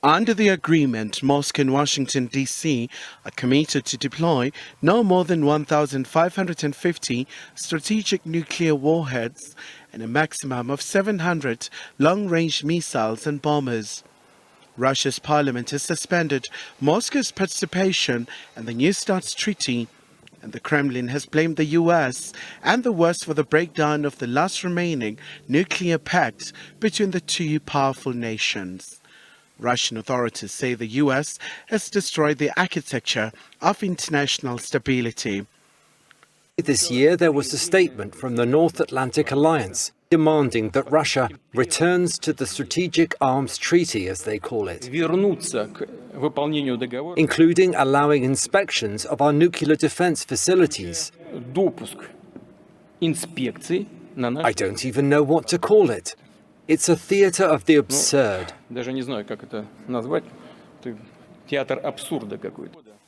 Under the agreement, Moscow and Washington, D.C. are committed to deploy no more than 1,550 strategic nuclear warheads and a maximum of 700 long-range missiles and bombers. Russia's parliament has suspended Moscow's participation in the New START treaty, and the Kremlin has blamed the U.S. and the West for the breakdown of the last remaining nuclear pact between the two powerful nations. Russian authorities say the U.S. has destroyed the architecture of international stability. This year there was a statement from the North Atlantic Alliance demanding that Russia returns to the Strategic Arms Treaty, as they call it, including allowing inspections of our nuclear defense facilities. I don't even know what to call it. It's a theater of the absurd.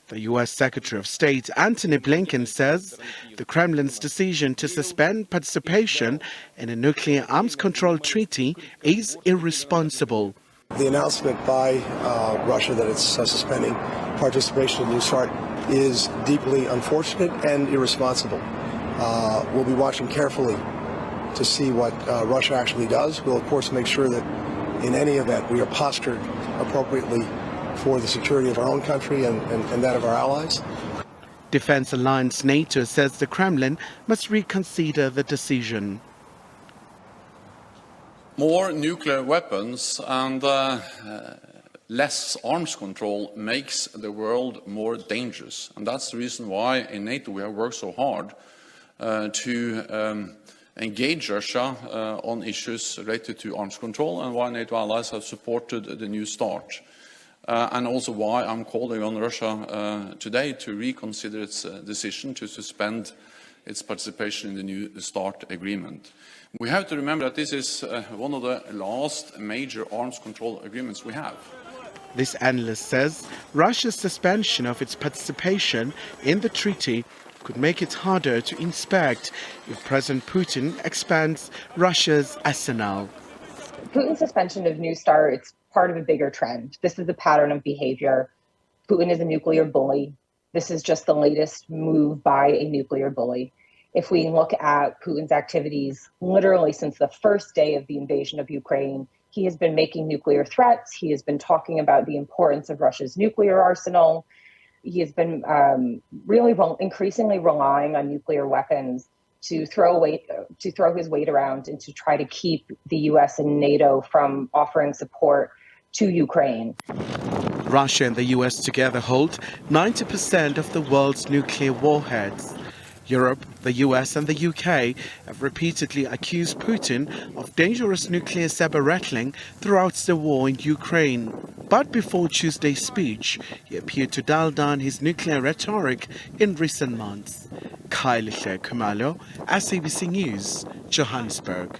The U.S. Secretary of State Antony Blinken says the Kremlin's decision to suspend participation in a nuclear arms control treaty is irresponsible. The announcement by Russia that it's suspending participation in New START is deeply unfortunate and irresponsible. We'll be watching carefully to see what Russia actually does. We'll, of course, make sure that in any event we are postured appropriately for the security of our own country and that of our allies. Defense alliance NATO says the Kremlin must reconsider the decision. More nuclear weapons and less arms control makes the world more dangerous. And that's the reason why in NATO we have worked so hard to engage Russia on issues related to arms control, and why NATO allies have supported the New START. And also why I'm calling on Russia today to reconsider its decision to suspend its participation in the New START agreement. We have to remember that this is one of the last major arms control agreements we have. This analyst says Russia's suspension of its participation in the treaty could make it harder to inspect if President Putin expands Russia's arsenal. Putin's suspension of New START, it's part of a bigger trend. This is a pattern of behavior. Putin is a nuclear bully. This is just the latest move by a nuclear bully. If we look at Putin's activities, literally since the first day of the invasion of Ukraine, he has been making nuclear threats. He has been talking about the importance of Russia's nuclear arsenal. He has been increasingly relying on nuclear weapons to throw his weight around and to try to keep the U.S. and NATO from offering support to Ukraine. Russia and the U.S. together hold 90% of the world's nuclear warheads. Europe, the U.S. and the U.K. have repeatedly accused Putin of dangerous nuclear saber-rattling throughout the war in Ukraine. But before Tuesday's speech, he appeared to dial down his nuclear rhetoric in recent months. Kyle Kumalo, SABC News, Johannesburg.